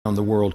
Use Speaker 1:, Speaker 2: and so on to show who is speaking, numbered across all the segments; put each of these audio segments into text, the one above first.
Speaker 1: the world.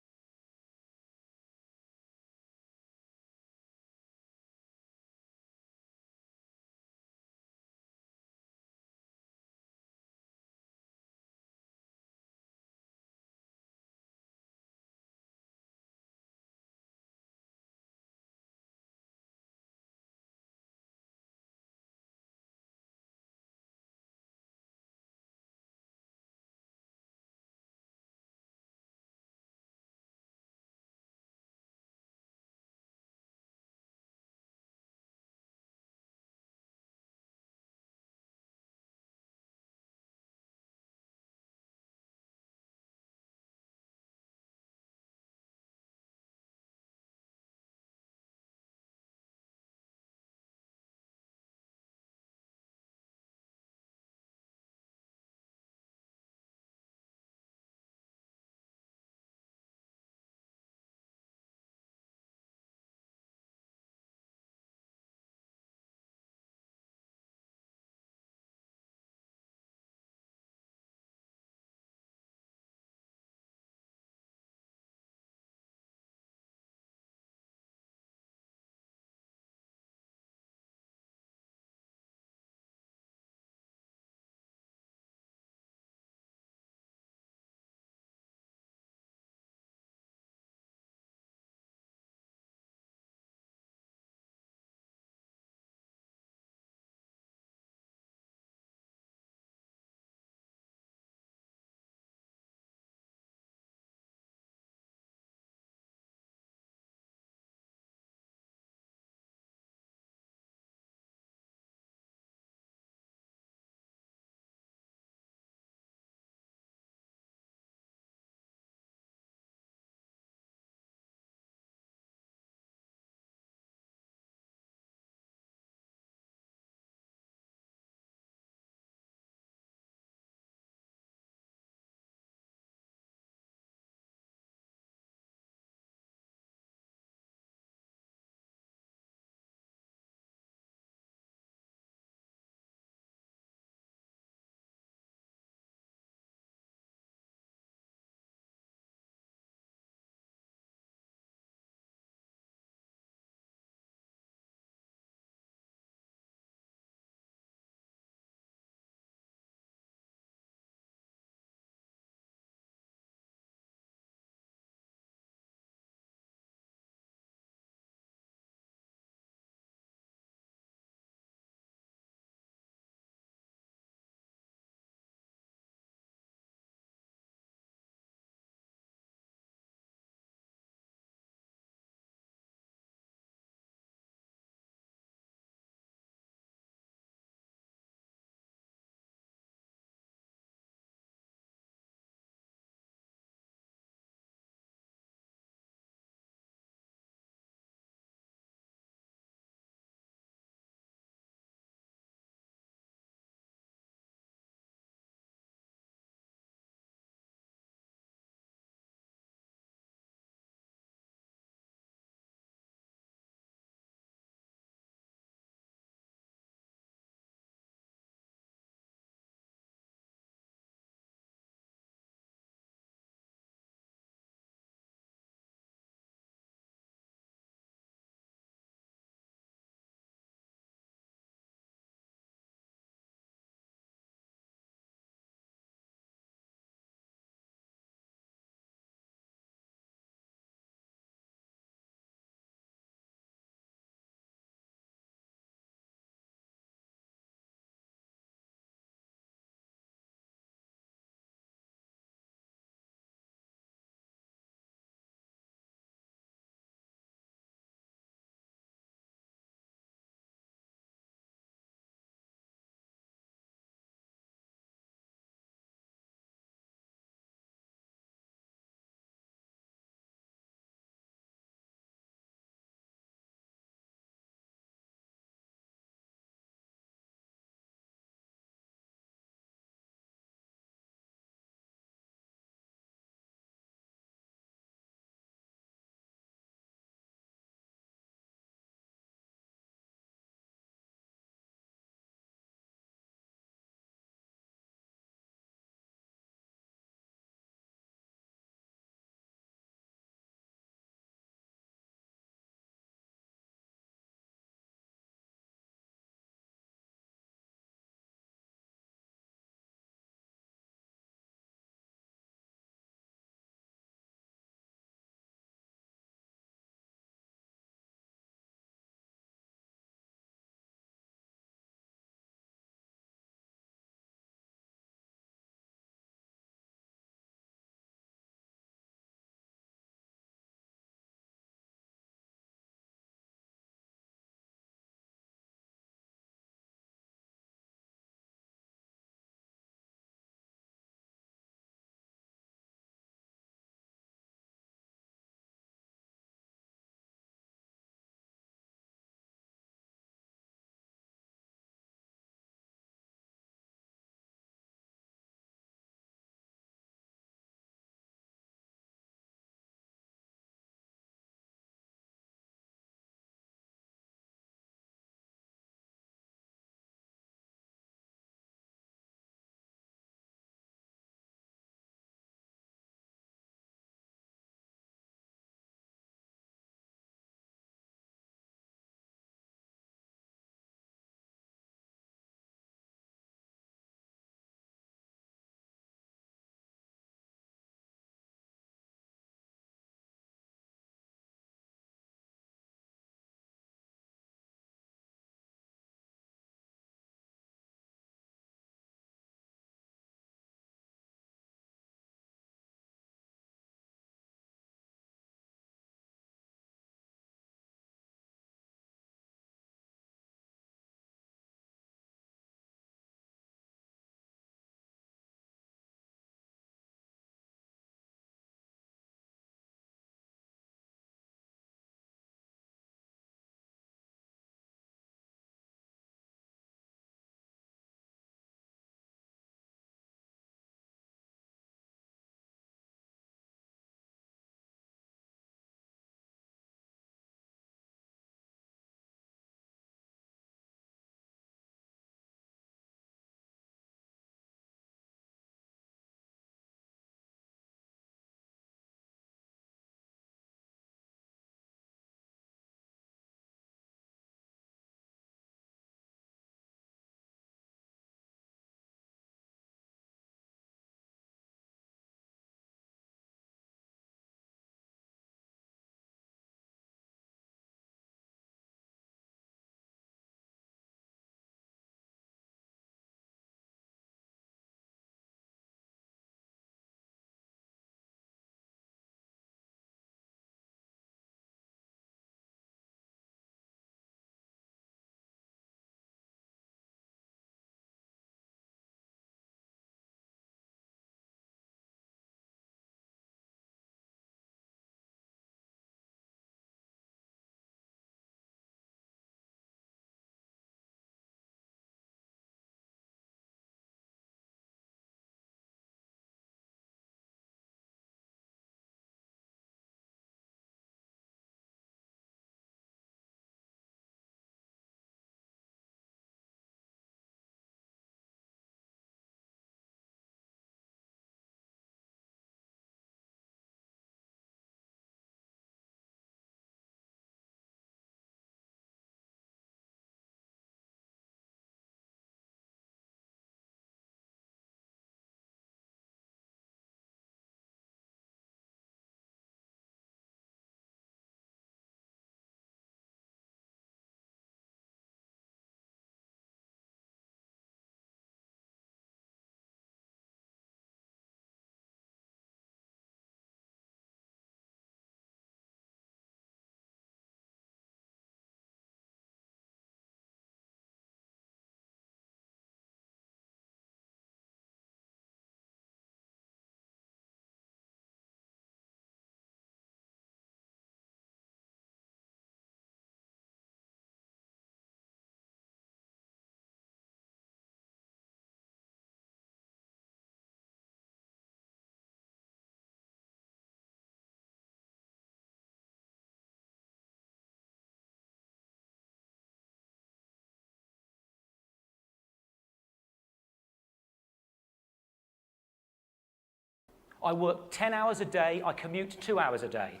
Speaker 1: I work 10 hours a day, I commute 2 hours a day.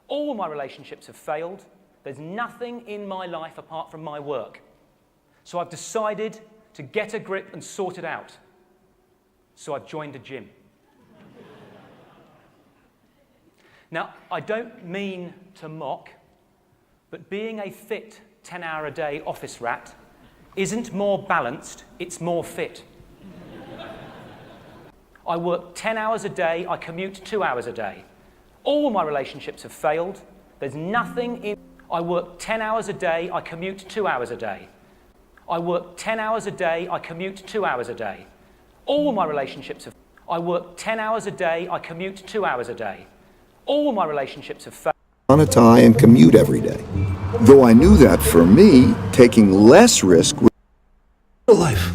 Speaker 1: All my relationships have failed. There's nothing in my life apart from my work. So I've decided to get a grip and sort it out. So I've joined a gym. Now, I don't mean to mock, but being a fit 10-hour-a-day office rat isn't more balanced, it's more fit. I work 10 hours a day, I commute 2 hours a day. All my relationships have failed. There's nothing in... I work 10 hours a day, I commute 2 hours a day. I work 10 hours a day, I commute 2 hours a day. All my relationships have... I work 10 hours a day, I commute 2 hours a day. All my relationships have failed.
Speaker 2: On a tie and commute every day. Though I knew that for me, taking less risk was
Speaker 3: life,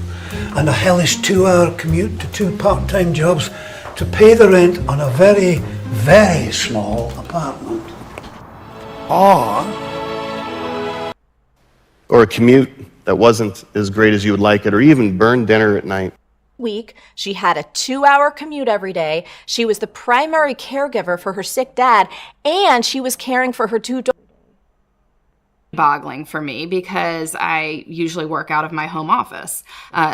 Speaker 3: and a hellish 2-hour commute to 2 part-time jobs to pay the rent on a very, very small apartment.
Speaker 4: Or a commute that wasn't as great as you would like it, or even burn dinner at night.
Speaker 5: Week, she had a 2-hour commute every day. She was the primary caregiver for her sick dad, and she was caring for her 2 daughters.
Speaker 6: Boggling for me because I usually work out of my home office.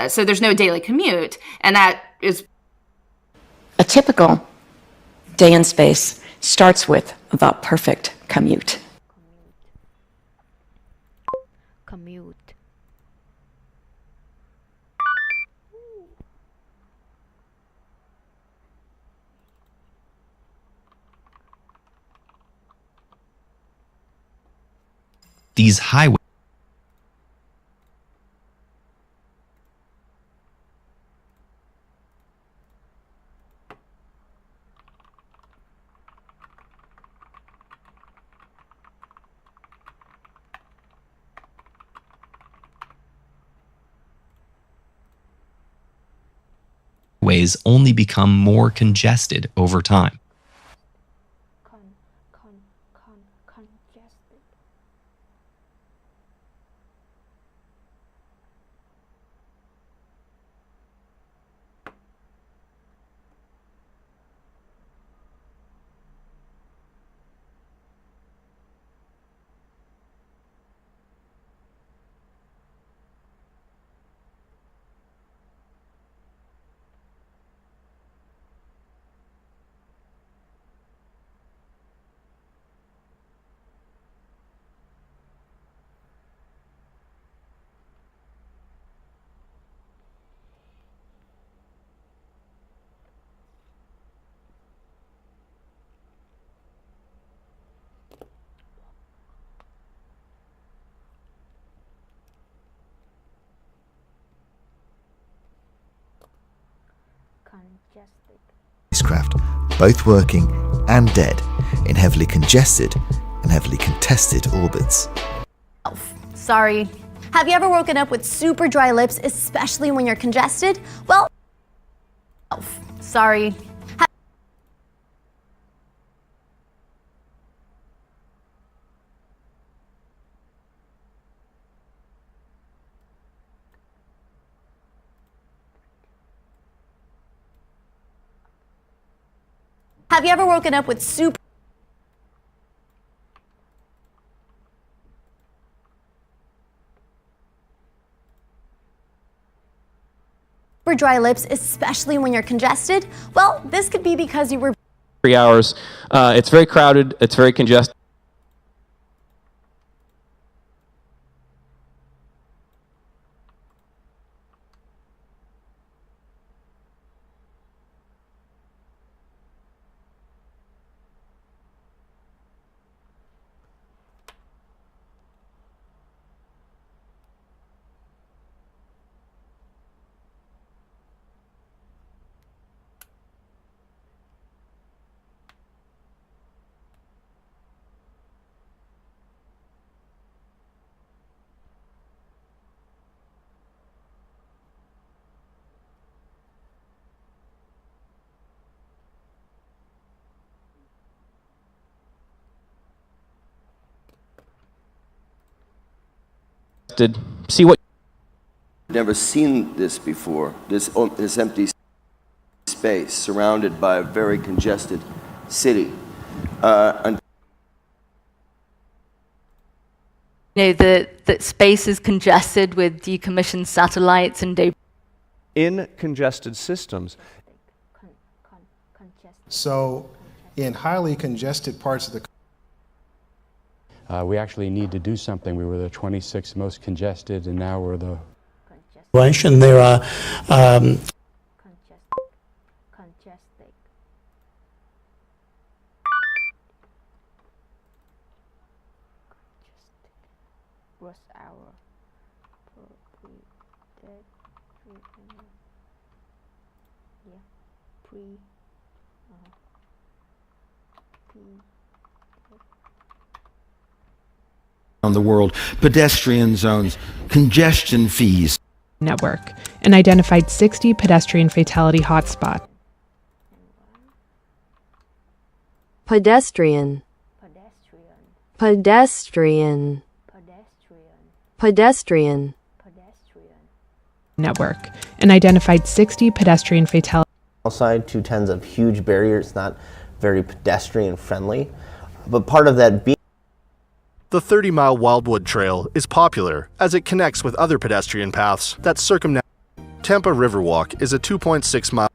Speaker 6: So there's no daily commute, and that is...
Speaker 7: A typical day in space starts with the perfect commute.
Speaker 8: Commute.
Speaker 9: These highways only become more congested over time.
Speaker 8: Congested.
Speaker 10: Spacecraft, both working and dead in heavily congested and heavily contested orbits.
Speaker 11: Sorry. Have you ever woken up with super dry lips, especially when you're congested? Well, sorry. Have you ever woken up with super dry lips, especially when you're congested? Well, this could be because you were
Speaker 12: 3 hours. It's very crowded, it's very congested. See what...
Speaker 13: Never seen this before, this empty space. space surrounded by a very congested city.
Speaker 14: The space is congested with decommissioned satellites and debris.
Speaker 15: In congested systems.
Speaker 16: So, in highly congested parts of the
Speaker 17: we actually need to do something. We were the 26th most congested, and now we're the...
Speaker 3: There are
Speaker 8: rush hour per pre-dead treatment. Yeah, pre.
Speaker 18: On the world, pedestrian zones, congestion fees.
Speaker 19: Network and identified 60 pedestrian fatality hotspots.
Speaker 20: Pedestrian. Pedestrian. Pedestrian.
Speaker 19: Network and identified 60 pedestrian fatality.
Speaker 21: Outside 210's a huge barrier. It's not very pedestrian friendly, but part of that being
Speaker 4: The 30-mile Wildwood Trail is popular as it connects with other pedestrian paths that circumnavigate. Tampa Riverwalk is a 2.6-mile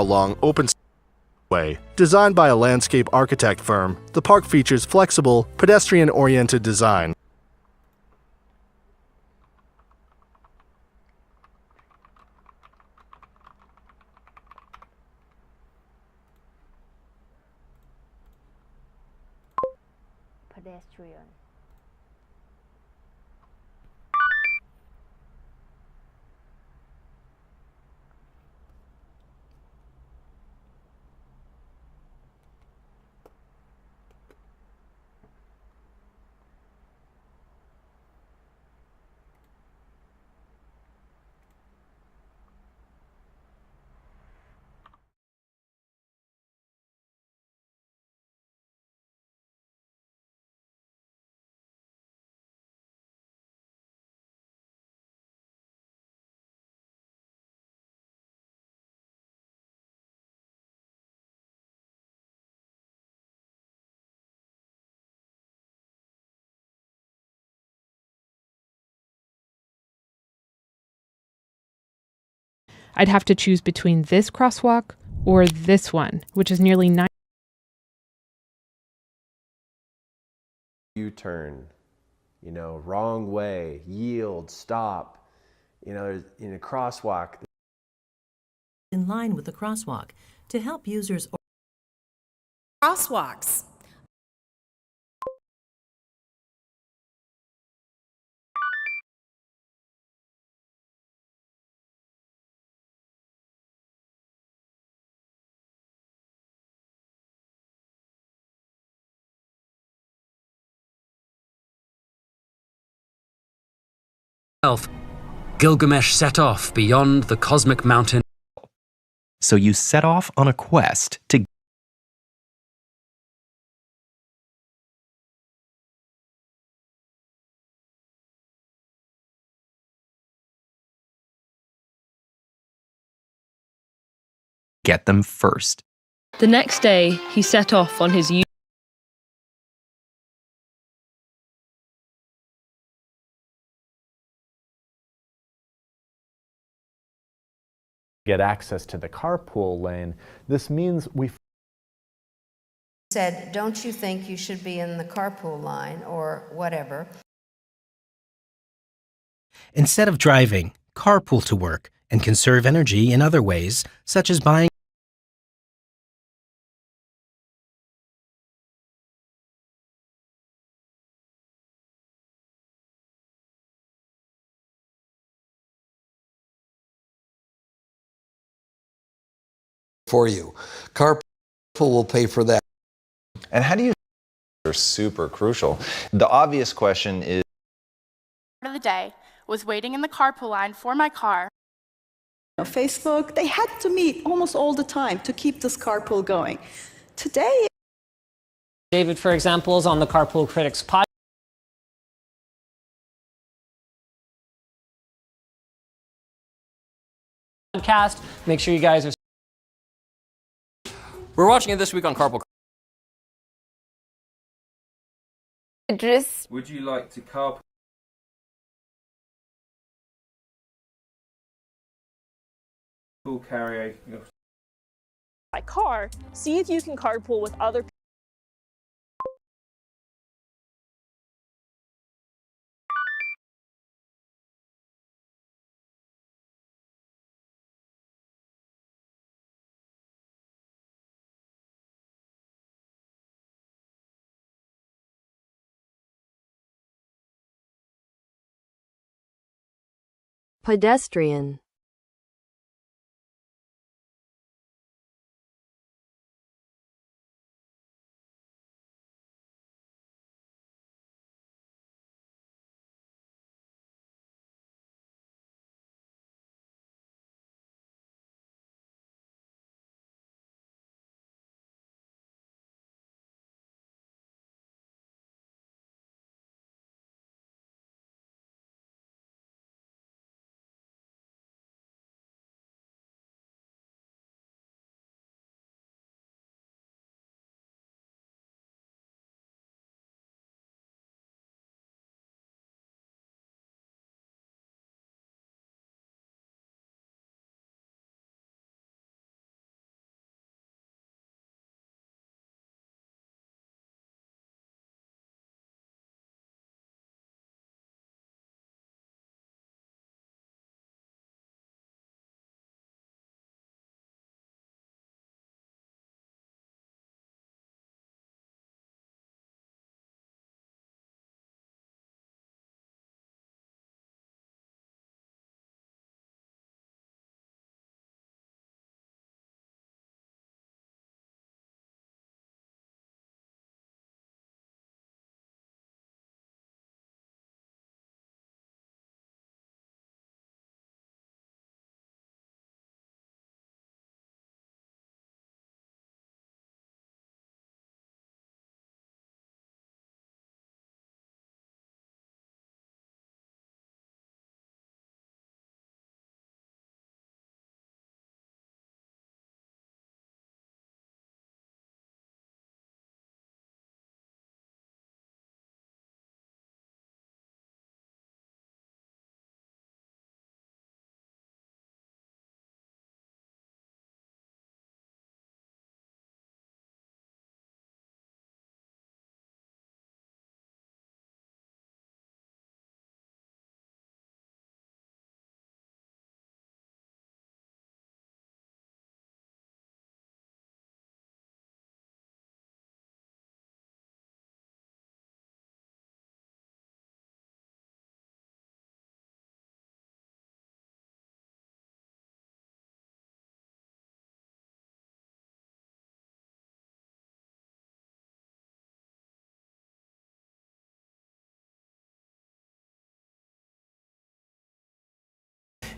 Speaker 4: long open way. Designed by a landscape architect firm, the park features flexible, pedestrian-oriented design.
Speaker 8: Pedestrian.
Speaker 19: I'd have to choose between this crosswalk or this one, which is nearly 9.
Speaker 22: U-turn, wrong way, yield, stop, there's in a crosswalk.
Speaker 23: In line with the crosswalk to help users.
Speaker 24: Crosswalks.
Speaker 25: Gilgamesh set off beyond the cosmic mountain.
Speaker 9: So you set off on a quest to get them first.
Speaker 26: The next day, he set off on his
Speaker 27: get access to the carpool lane. This means we
Speaker 28: said, don't you think you should be in the carpool line or whatever?
Speaker 29: Instead of driving, carpool to work and conserve energy in other ways, such as buying
Speaker 30: for you. Carpool will pay for that.
Speaker 31: And how do you are super crucial. The obvious question is,
Speaker 32: part of the day was waiting in the carpool line for my car
Speaker 1: Facebook, they had to meet almost all the time to keep this carpool going. Today,
Speaker 2: David, for example, is on the Carpool Critics podcast. Make sure you guys are.
Speaker 5: We're watching it this week on Carpool.
Speaker 8: Idris.
Speaker 5: Would you like to carpool? Carry
Speaker 6: by car, see if you can carpool with other people.
Speaker 7: Pedestrian.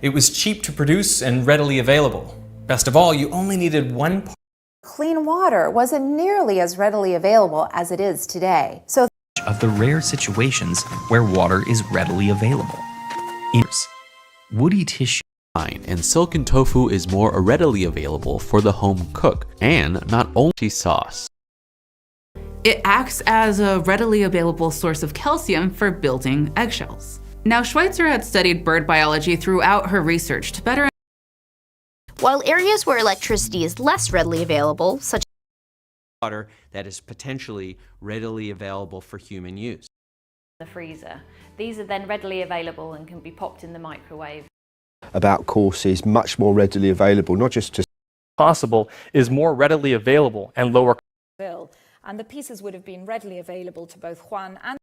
Speaker 10: It was cheap to produce and readily available. Best of all, you only needed one part.
Speaker 28: Clean water wasn't nearly as readily available as it is today. So
Speaker 9: of the rare situations where water is readily available. Woody tissue
Speaker 11: and silken tofu is more readily available for the home cook, and not only sauce.
Speaker 12: It acts as a readily available source of calcium for building eggshells. Now, Schweitzer had studied bird biology throughout her research to better.
Speaker 13: While areas where electricity is less readily available, such as
Speaker 11: water that is potentially readily available for human use.
Speaker 20: The freezer. These are then readily available and can be popped in the microwave.
Speaker 24: About courses much more readily available, not just to
Speaker 27: possible, is more readily available and lower.
Speaker 32: And the pieces would have been readily available to both Juan and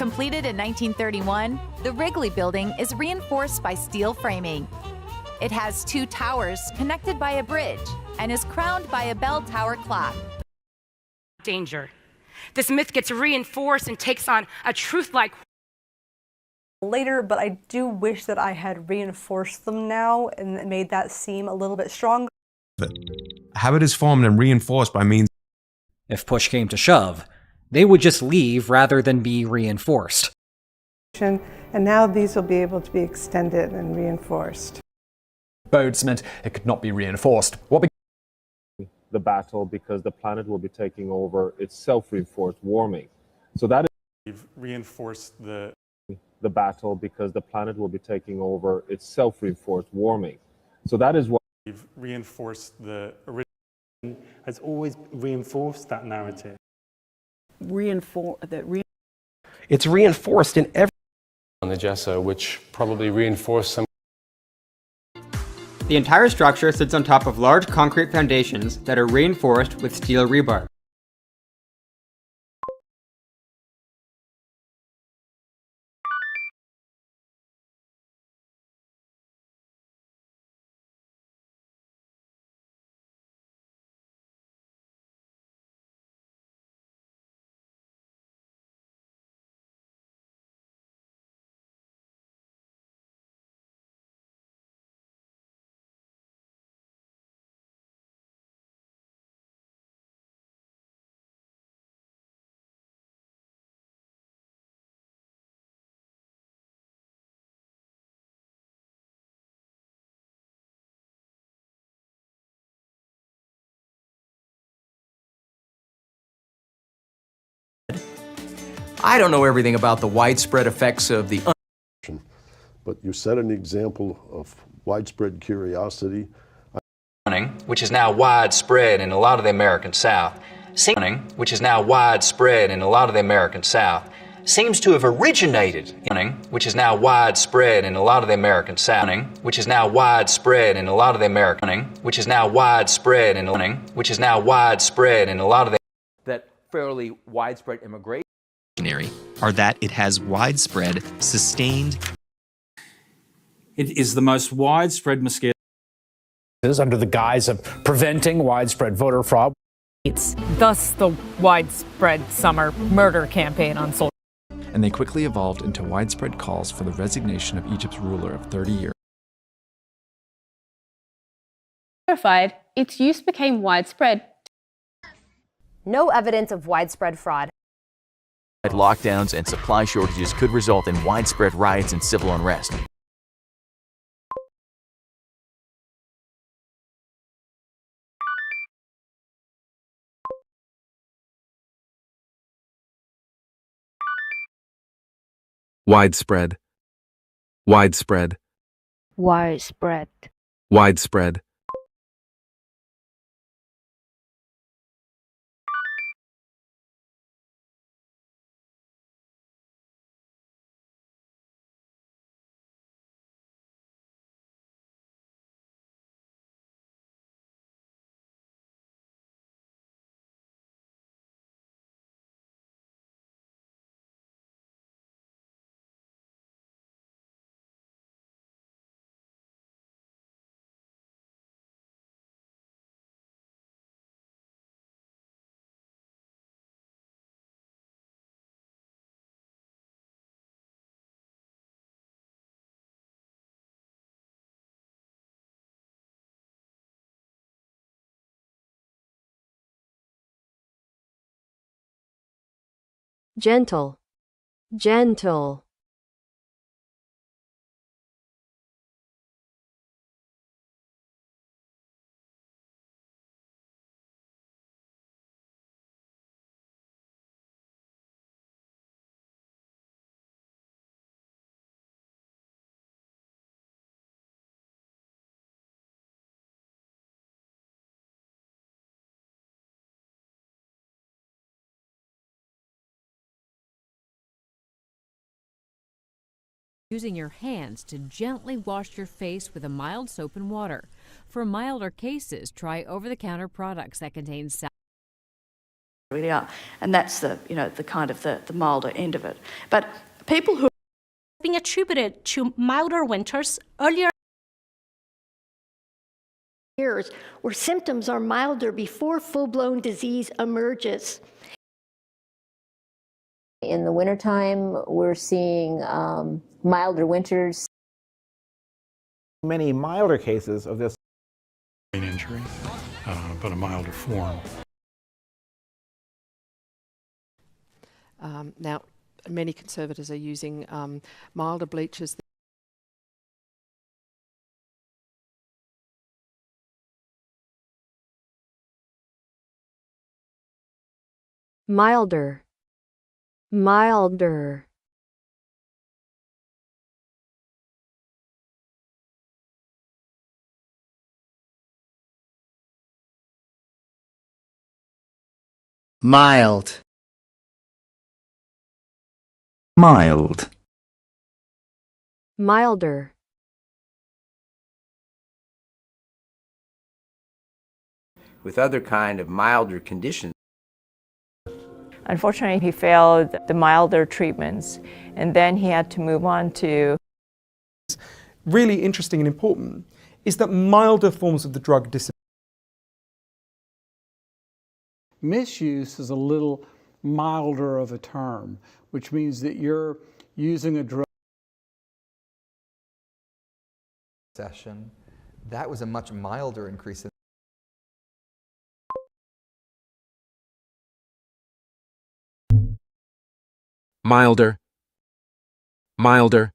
Speaker 3: Completed in 1931, the Wrigley Building is reinforced by steel framing. It has 2 towers connected by a bridge and is crowned by a bell tower clock.
Speaker 4: Danger. This myth gets reinforced and takes on a truth-like
Speaker 14: later, but I do wish that I had reinforced them now and made that seem a little bit stronger.
Speaker 15: Habit is formed and reinforced by means.
Speaker 16: If push came to shove, they would just leave rather than be reinforced.
Speaker 14: And now these will be able to be extended and reinforced.
Speaker 27: Boats meant it could not be reinforced. What
Speaker 17: the battle because the planet will be taking over its self-reinforced warming. So that is
Speaker 18: we've reinforced the
Speaker 17: battle because the planet will be taking over its self-reinforced warming. So that is what
Speaker 18: we've reinforced the original has always reinforced that narrative.
Speaker 19: It's reinforced in every
Speaker 21: on the Jessa, which probably reinforced some.
Speaker 22: The entire structure sits on top of large concrete foundations that are reinforced with steel rebar.
Speaker 23: I don't know everything about the widespread effects of the
Speaker 25: but you set an example of widespread curiosity.
Speaker 23: Which is now widespread in a lot of the American South. Which is now widespread in a lot of the American South. Seems to have originated, which is now widespread in a lot of the American South. Which is now widespread in a lot of the American. Which is now widespread in which is now widespread in a lot of the.
Speaker 33: That fairly widespread immigration
Speaker 9: are that it has widespread, sustained.
Speaker 34: It is the most widespread mosquito.
Speaker 27: Under the guise of preventing widespread voter fraud.
Speaker 35: Thus the widespread summer murder campaign on social.
Speaker 36: And they quickly evolved into widespread calls for the resignation of Egypt's ruler of 30 years.
Speaker 37: Verified, its use became widespread.
Speaker 28: No evidence of widespread fraud.
Speaker 38: Lockdowns and supply shortages could result in widespread riots and civil unrest.
Speaker 36: Widespread. Widespread.
Speaker 8: Widespread.
Speaker 36: Widespread.
Speaker 7: Gentle. Gentle.
Speaker 39: Using your hands to gently wash your face with a mild soap and water. For milder cases, try over-the-counter products that contain
Speaker 1: really are, and that's the the kind of the milder end of it. But people who
Speaker 2: being attributed to milder winters earlier
Speaker 3: years, where symptoms are milder before full-blown disease emerges.
Speaker 28: In the wintertime, we're seeing milder winters.
Speaker 4: Many milder cases of this
Speaker 5: brain injury, but a milder form.
Speaker 6: Now, many conservators are using milder bleaches.
Speaker 7: Milder. Milder.
Speaker 10: Mild. Mild.
Speaker 7: Milder.
Speaker 11: With other kind of milder conditions.
Speaker 12: Unfortunately, he failed the milder treatments, and then he had to move on to...
Speaker 13: Really interesting and important is that milder forms of the drug disappear.
Speaker 15: Misuse is a little milder of a term, which means that you're using a drug.
Speaker 16: Session, that was a much milder increase in
Speaker 20: milder, milder.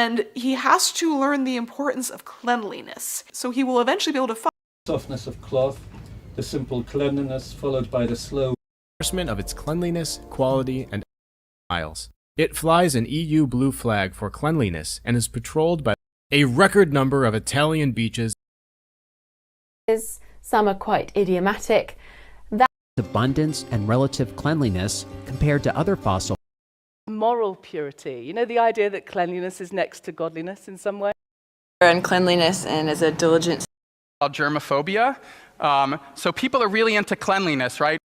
Speaker 24: And he has to learn the importance of cleanliness. So he will eventually be able to find
Speaker 26: softness of cloth, the simple cleanliness followed by the slow
Speaker 29: enforcement of its cleanliness, quality, and miles. It flies an EU blue flag for cleanliness and is patrolled by a record number of Italian beaches.
Speaker 30: Some are quite idiomatic. That
Speaker 31: abundance and relative cleanliness compared to other fossil.
Speaker 32: Moral purity. You know, the idea that cleanliness is next to godliness in some way.
Speaker 1: and cleanliness and as a diligent.
Speaker 40: Germophobia. So people are really into cleanliness, right?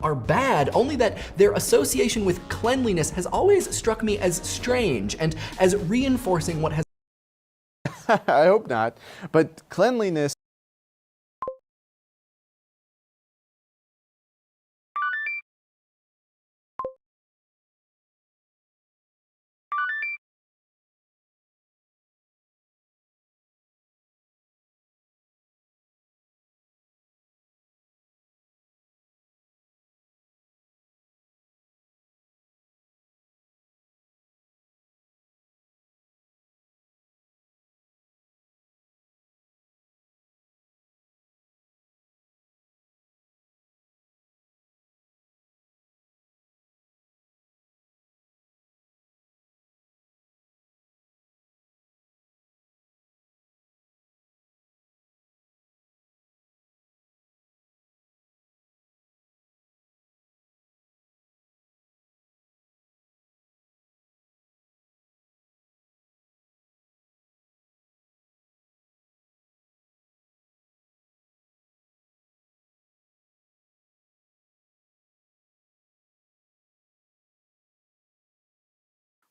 Speaker 41: Are bad, only that their association with cleanliness has always struck me as strange and as reinforcing what has.
Speaker 42: I hope not, but cleanliness.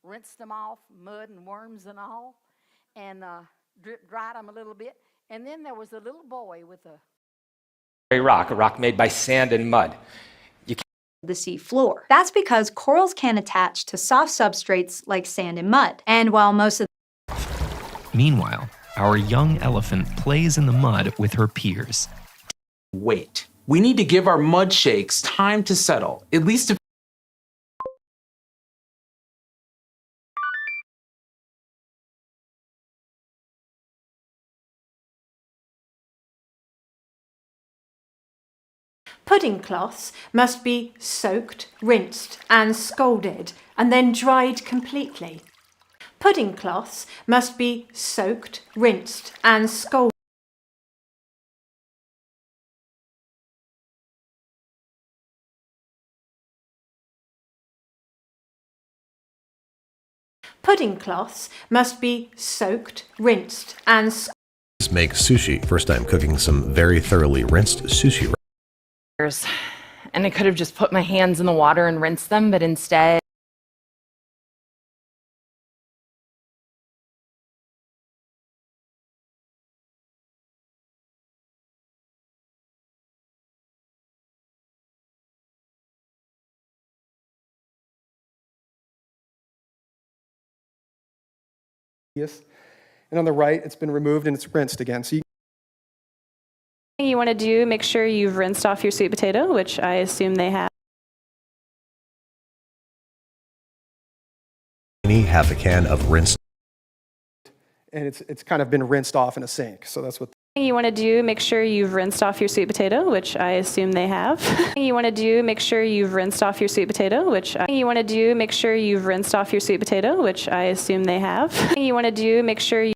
Speaker 43: Rinsed them off, mud and worms and all, and dried them a little bit. And then there was a little boy with
Speaker 44: a rock made by sand and mud.
Speaker 45: The sea floor. That's because corals can attach to soft substrates like sand and mud. And while most of
Speaker 9: Meanwhile, our young elephant plays in the mud with her peers.
Speaker 15: Weight.
Speaker 20: We need to give our mud shakes time to settle, at least a
Speaker 2: Pudding cloths must be soaked, rinsed and scalded and then dried completely. Pudding cloths must be soaked, rinsed and scalded. Pudding cloths must be soaked, rinsed and scalded.
Speaker 3: Make sushi. First time cooking some very thoroughly rinsed sushi.
Speaker 4: And I could have just put my hands in the water and rinsed them, but instead
Speaker 5: and on the right it's been removed and it's rinsed again. So
Speaker 6: you want to do, make sure you've rinsed off your sweet potato, which I assume they have.
Speaker 3: Half a can of rinsed.
Speaker 5: And it's kind of been rinsed off in a sink. So that's what
Speaker 6: You want to do, make sure you've rinsed off your sweet potato, which I assume they have. You want to do, make sure you've rinsed off your sweet potato, which you want to do, make sure you've rinsed off your sweet potato, which I assume they have. You want to do, make sure you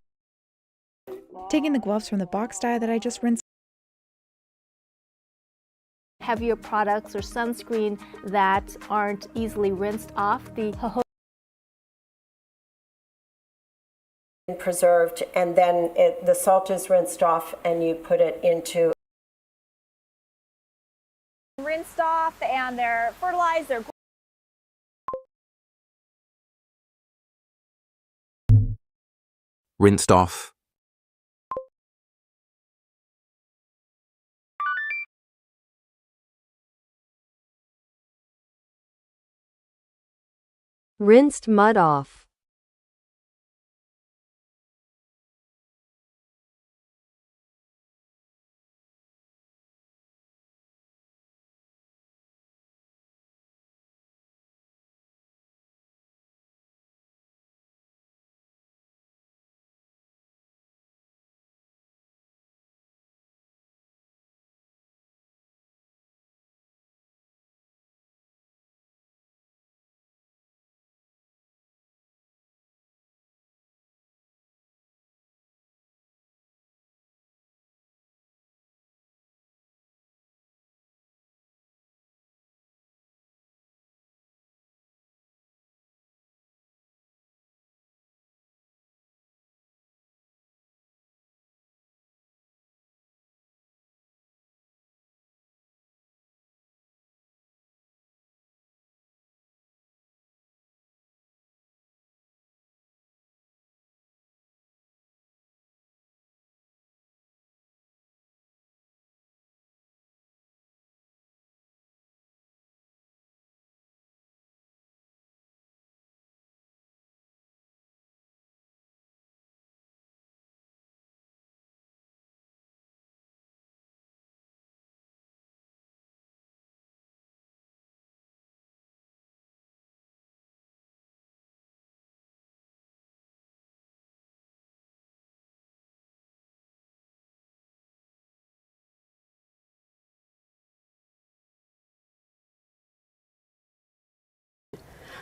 Speaker 7: taking the gloves from the box dye that I just rinsed.
Speaker 30: Heavier products or sunscreen that aren't easily rinsed off. The jojoba
Speaker 8: preserved, and then the salt is rinsed off and you put it into
Speaker 6: rinsed off and they're fertilized, they're
Speaker 20: rinsed off.
Speaker 10: Rinsed mud off.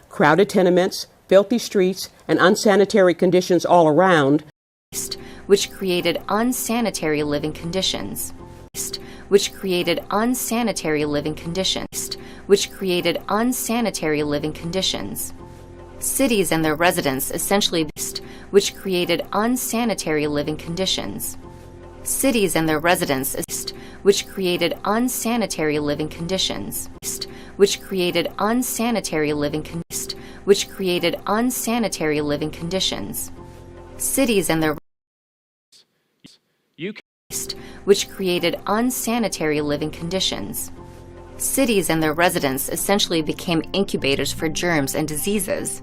Speaker 14: Crowded tenements, filthy streets, and unsanitary conditions all around,
Speaker 17: which created unsanitary living conditions, which created unsanitary living conditions, which created unsanitary living conditions. Cities and their residents essentially, which created unsanitary living conditions. Cities and their residents, which created unsanitary living conditions, which created unsanitary living conditions, which created unsanitary living conditions. Cities and their which created unsanitary living conditions. Cities and their residents essentially became incubators for germs and diseases.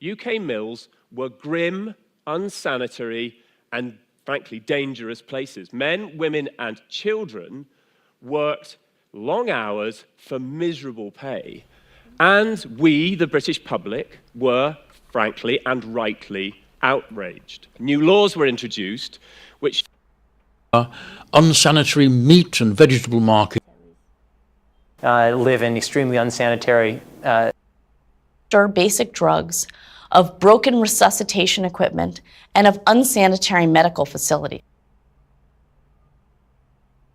Speaker 18: UK mills were grim, unsanitary, and
Speaker 1: frankly, dangerous places. Men, women, and children worked long hours for miserable pay. And we, the British public, were, frankly and rightly, outraged. New laws were introduced which
Speaker 15: unsanitary meat and vegetable market.
Speaker 11: Live in extremely unsanitary
Speaker 12: basic drugs, of broken resuscitation equipment, and of unsanitary medical facilities.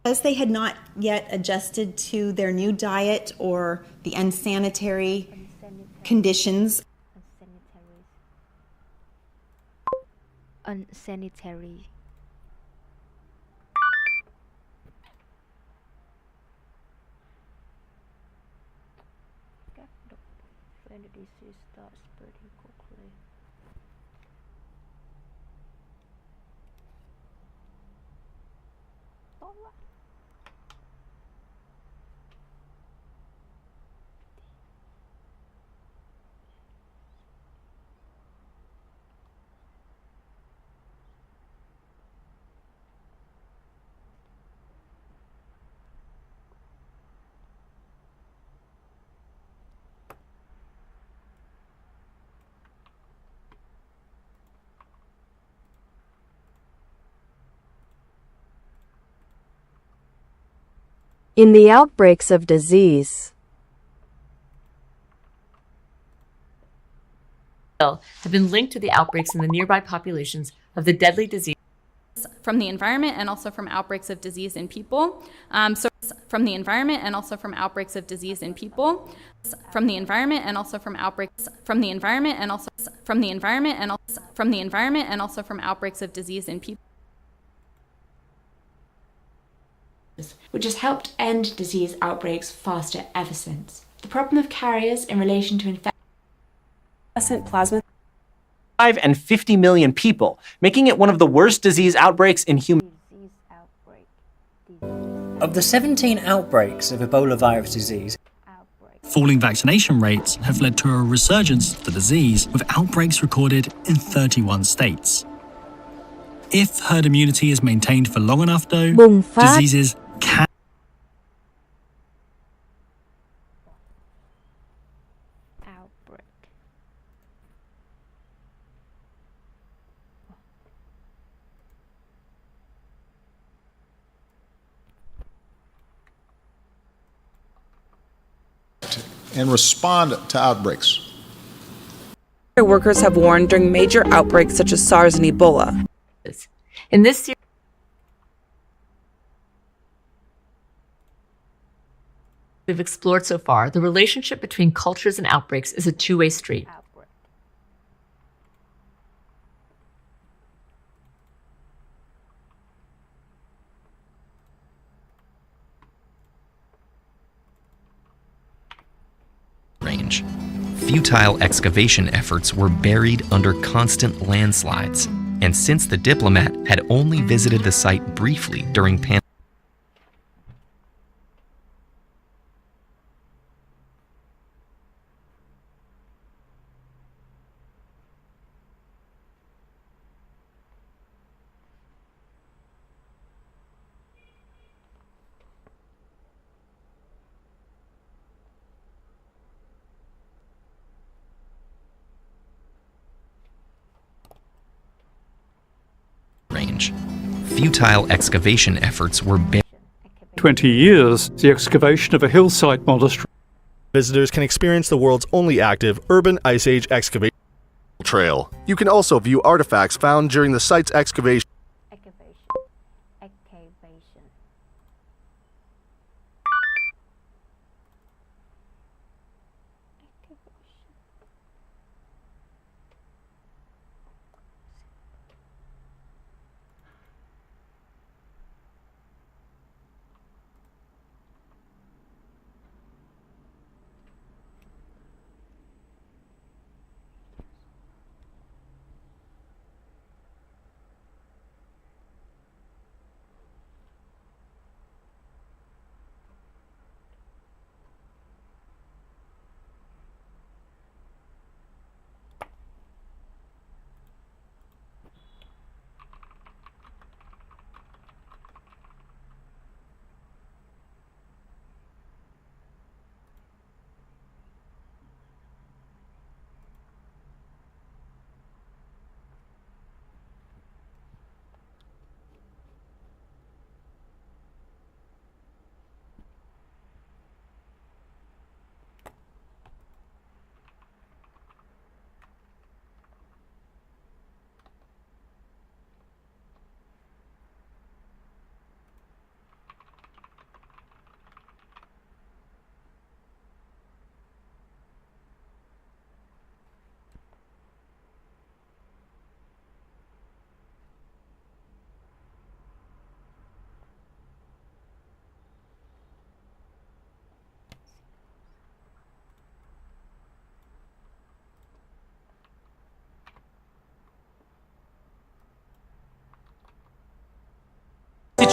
Speaker 13: Because they had not yet adjusted to their new diet or the unsanitary conditions.
Speaker 30: Unsanitary. When the disease starts spreading quickly.
Speaker 10: In the outbreaks of disease,
Speaker 16: have been linked to the outbreaks in the nearby populations of the deadly disease.
Speaker 18: From the environment and also from outbreaks of disease in people. From the environment and also from outbreaks of disease in people. From the environment and also from outbreaks from the environment and also from the environment and also from the environment and also from outbreaks of disease in people.
Speaker 19: Which has helped end disease outbreaks faster ever since. The problem of carriers in relation to infection
Speaker 16: plasma
Speaker 41: 5 and 50 million people, making it one of the worst disease outbreaks in human.
Speaker 21: Of the 17 outbreaks of Ebola virus disease,
Speaker 22: falling vaccination rates have led to a resurgence of the disease, with outbreaks recorded in 31 states. If herd immunity is maintained for long enough, though, diseases can
Speaker 23: and respond to outbreaks.
Speaker 19: workers have warned during major outbreaks such as SARS and Ebola.
Speaker 16: In this series, we've explored so far, the relationship between cultures and outbreaks is a two-way street.
Speaker 9: Range. Futile excavation efforts were buried under constant landslides, and since the diplomat had only visited the site briefly during range. Futile excavation efforts were
Speaker 15: 20 years, the excavation of a hillside monastery.
Speaker 24: Visitors can experience the world's only active urban Ice Age excavation trail. You can also view artifacts found during the site's excavation.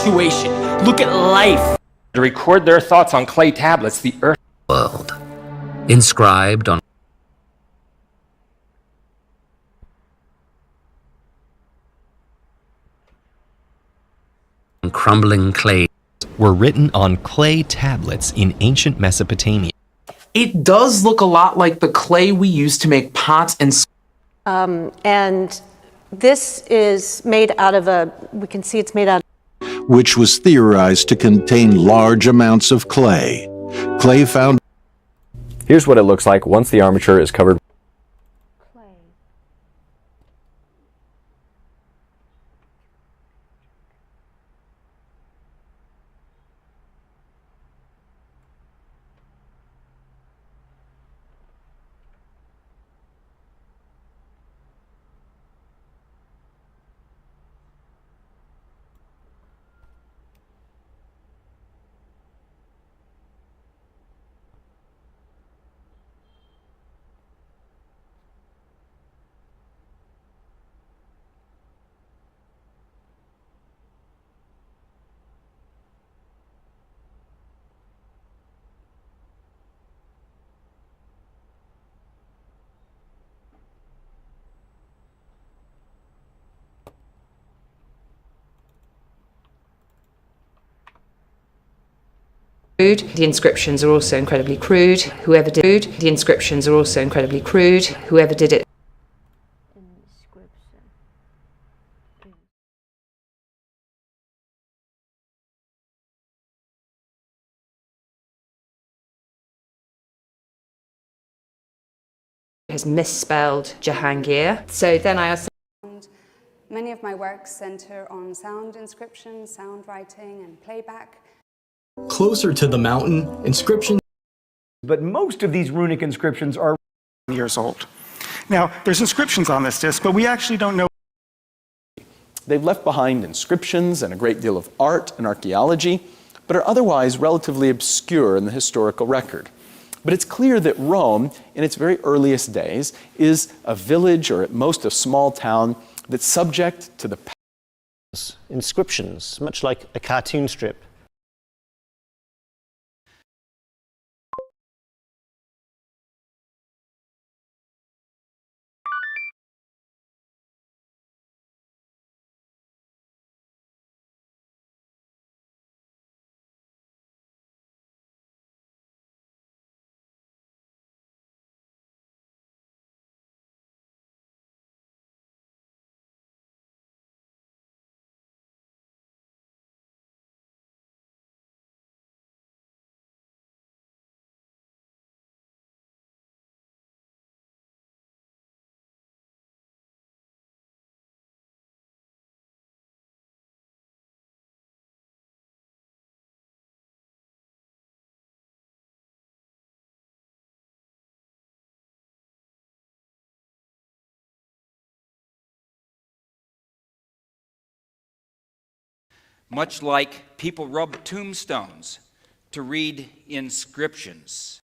Speaker 2: situation. Look at life. To record their thoughts on clay tablets, the earth
Speaker 3: world, inscribed on crumbling clay,
Speaker 9: were written on clay tablets in ancient Mesopotamia.
Speaker 20: It does look a lot like the clay we use to make pots and
Speaker 4: and this is made out of we can see it's made out of,
Speaker 5: which was theorized to contain large amounts of clay. Clay found.
Speaker 7: Here's what it looks like once the armature is covered.
Speaker 8: The inscriptions are also incredibly crude. Whoever did the inscriptions are also incredibly crude. Whoever did it. Has misspelled Jahangir. So then I also.
Speaker 25: Many of my works center on sound inscription, sound writing, and playback.
Speaker 22: Closer to the mountain, inscriptions.
Speaker 26: But most of these runic inscriptions are
Speaker 27: years old. Now, there's inscriptions on this disc, but we actually don't know.
Speaker 30: They've left behind inscriptions and a great deal of art and archaeology, but are otherwise relatively obscure in the historical record. But it's clear that Rome, in its very earliest days, is a village or at most a small town that's subject to the
Speaker 28: inscriptions, much like a cartoon strip.
Speaker 29: Much like people rub tombstones to read inscriptions.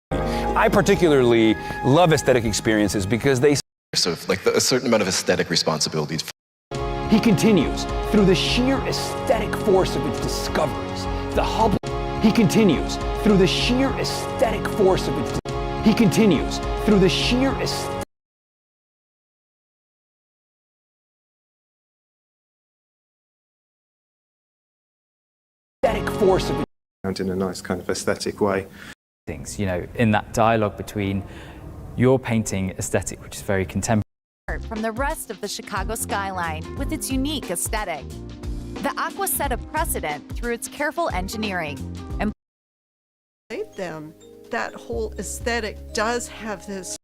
Speaker 31: I particularly love aesthetic experiences because they
Speaker 32: serve like a certain amount of aesthetic responsibilities.
Speaker 41: He continues through the sheer aesthetic force of its discoveries. The Hubble. He continues through the sheer aesthetic force of its. He continues through the sheer aesthetic. Force of it.
Speaker 33: In a nice kind of aesthetic way.
Speaker 34: Things, you know, in that dialogue between your painting aesthetic, which is very contemporary,
Speaker 35: from the rest of the Chicago skyline with its unique aesthetic. The Aqua set a precedent through its careful engineering and
Speaker 36: them. That whole aesthetic does have this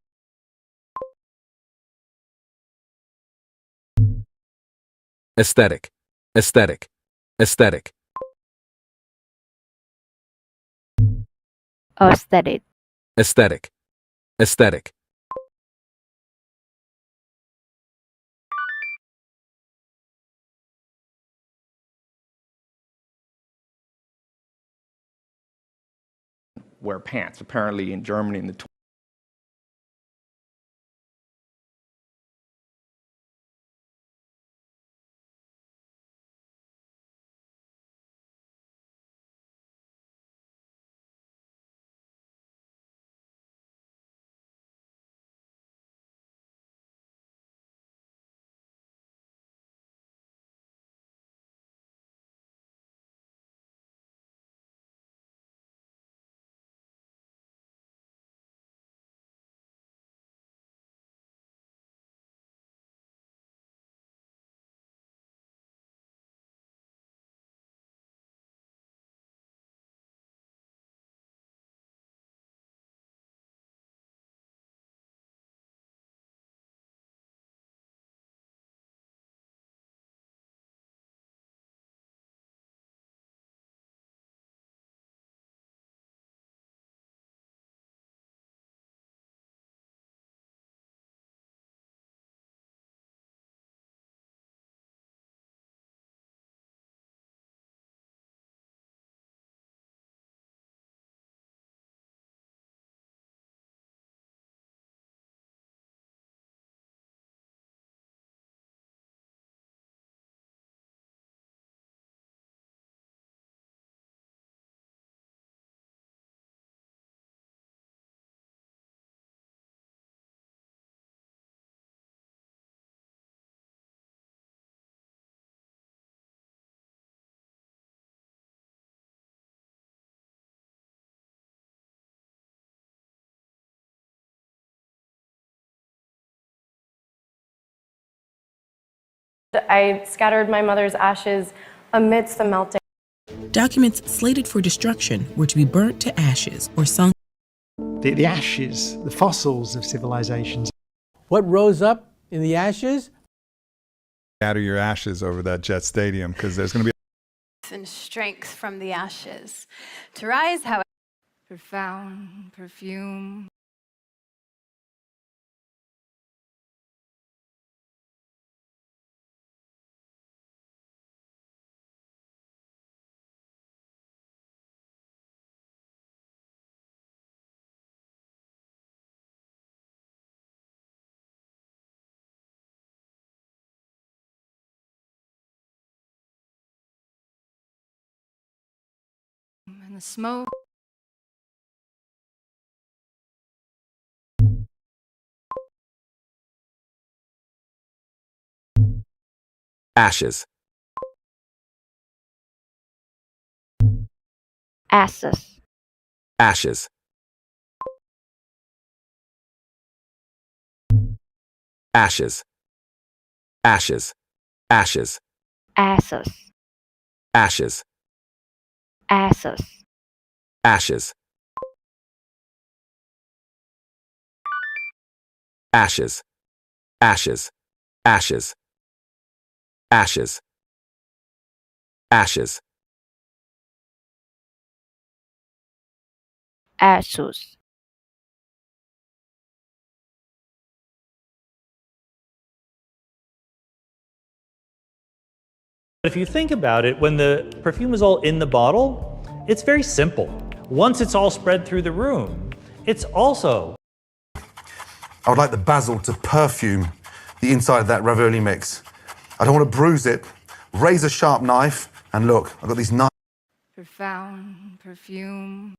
Speaker 37: aesthetic, aesthetic, aesthetic.
Speaker 10: Aesthetic.
Speaker 37: Aesthetic. Aesthetic.
Speaker 26: wear pants. Apparently in Germany in the
Speaker 1: I scattered my mother's ashes amidst the melting.
Speaker 2: Documents slated for destruction were to be burnt to ashes or sunk.
Speaker 3: The ashes, the fossils of civilizations.
Speaker 6: What rose up in the ashes?
Speaker 9: Scatter your ashes over that Jet Stadium because there's going to be and strength from the ashes to rise, however, profound perfume. And the smoke.
Speaker 37: Ashes.
Speaker 11: Asses.
Speaker 37: Ashes. Ashes. Ashes. Ashes.
Speaker 11: Asses.
Speaker 37: Ashes.
Speaker 11: Asses.
Speaker 37: Ashes. Ashes. Ashes. Ashes. Ashes. Ashes.
Speaker 11: Ashes.
Speaker 12: If you think about it, when the perfume is all in the bottle, it's very simple. Once it's all spread through the room, it's also.
Speaker 13: I would like the basil to perfume the inside of that ravioli mix. I don't want to bruise it. Razor sharp knife, and look, I've got these knives.
Speaker 9: Profound perfume.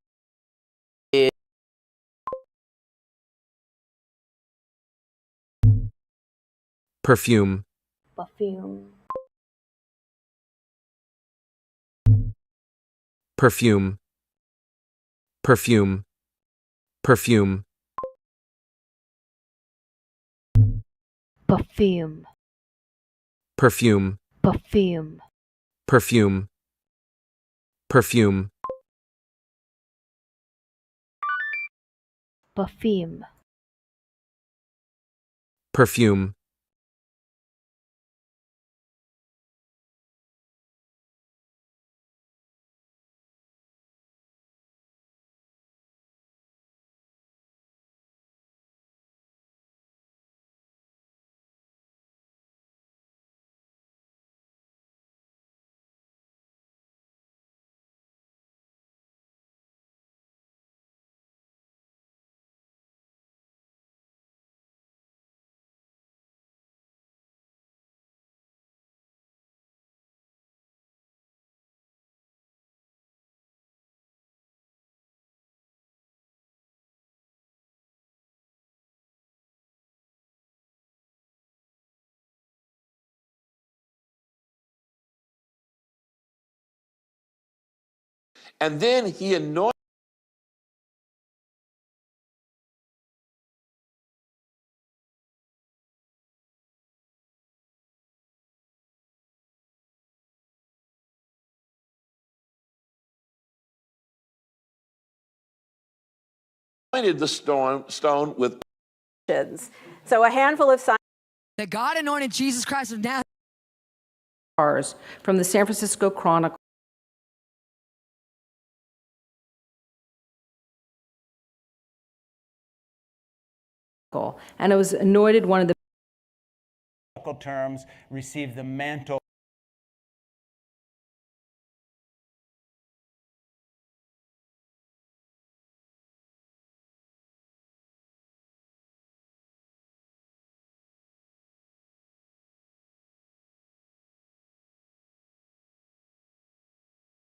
Speaker 37: Perfume.
Speaker 11: Perfume.
Speaker 37: Perfume. Perfume. Perfume.
Speaker 11: Perfume.
Speaker 37: Perfume.
Speaker 11: Perfume.
Speaker 37: Perfume. Perfume.
Speaker 11: Perfume.
Speaker 37: Perfume.
Speaker 14: And then he anointed the stone with.
Speaker 4: So a handful of scientists.
Speaker 15: That God anointed Jesus Christ of Nazareth.
Speaker 4: From the San Francisco Chronicle. And it was anointed one of the
Speaker 16: terms received the mantle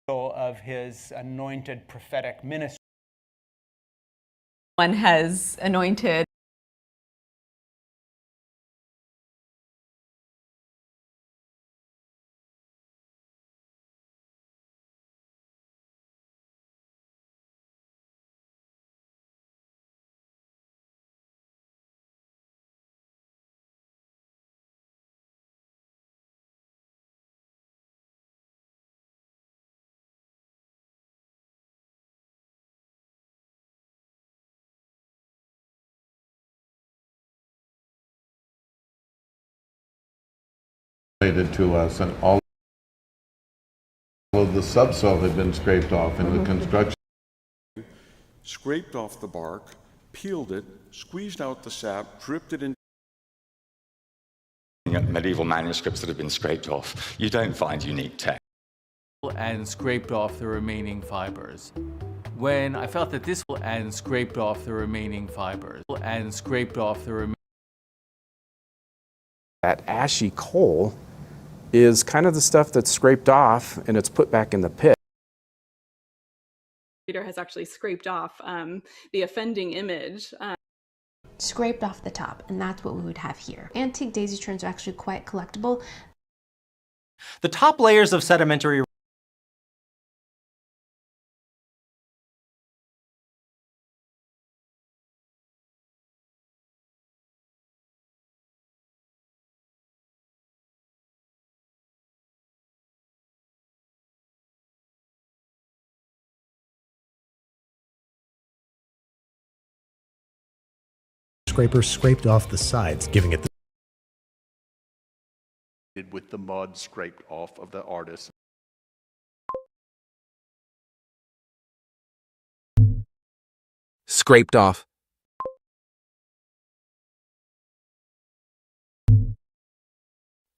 Speaker 16: of his anointed prophetic ministry.
Speaker 17: One has anointed
Speaker 5: to us, and all of the subsoil had been scraped off in the construction.
Speaker 7: Scraped off the bark, peeled it, squeezed out the sap, dripped it in.
Speaker 8: Medieval manuscripts that have been scraped off, you don't find unique text.
Speaker 17: And scraped off the remaining fibers. When I felt that this and scraped off the remaining fibers and scraped off the remaining.
Speaker 18: That ashy coal is kind of the stuff that's scraped off and it's put back in the pit.
Speaker 19: Peter has actually scraped off the offending image.
Speaker 20: Scraped off the top, and that's what we would have here. Antique daisy chains are actually quite collectible.
Speaker 21: The top layers of sedimentary
Speaker 22: scraper scraped off the sides, giving it the
Speaker 5: with the mud scraped off of the artist.
Speaker 37: Scraped off.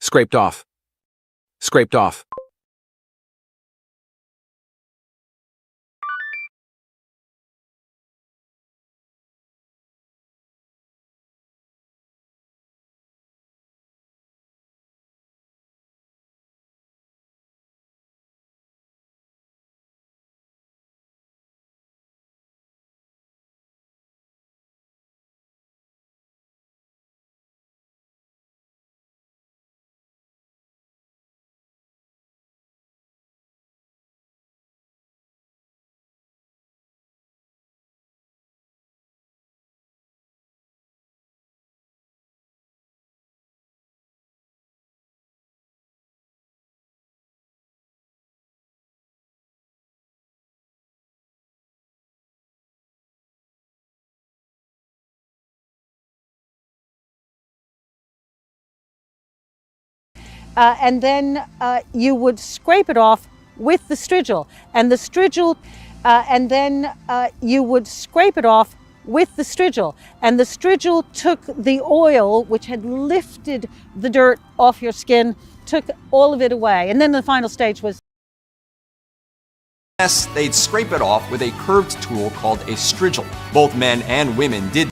Speaker 37: Scraped off. Scraped off.
Speaker 4: And then you would scrape it off with the strigil, and the strigil, and then you would scrape it off with the strigil, and the strigil took the oil which had lifted the dirt off your skin, took all of it away, and then the final stage was.
Speaker 23: They'd scrape it off with a curved tool called a strigil. Both men and women did.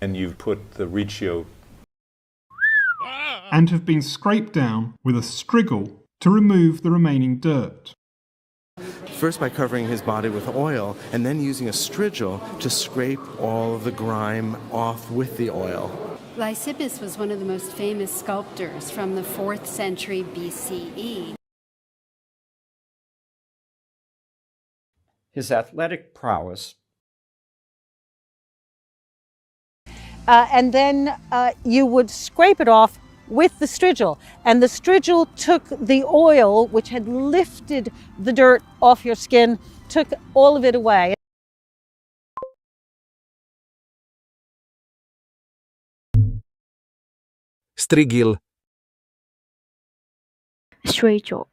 Speaker 5: And you've put the Riccio
Speaker 24: and have been scraped down with a strigil to remove the remaining dirt.
Speaker 25: First by covering his body with oil, and then using a strigil to scrape all of the grime off with the oil.
Speaker 27: Lysippus was one of the most famous sculptors from the 4th century BCE.
Speaker 26: His athletic prowess.
Speaker 4: And then you would scrape it off with the strigil, and the strigil took the oil which had lifted the dirt off your skin, took all of it away.
Speaker 37: Strigil.
Speaker 11: Strigil.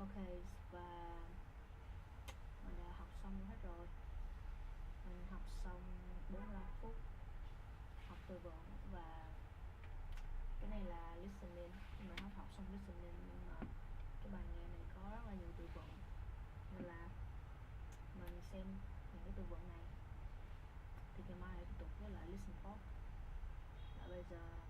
Speaker 1: Ok, và mình đã học xong hết rồi. Mình học xong 45 phút học từ vựng, và cái này là listening. Mình học xong listening, nhưng mà cái bài nghe này có rất là nhiều từ vựng, nên là mình xem những cái từ vựng này thì ngày mai tiếp tục với lại listen first. Và bây giờ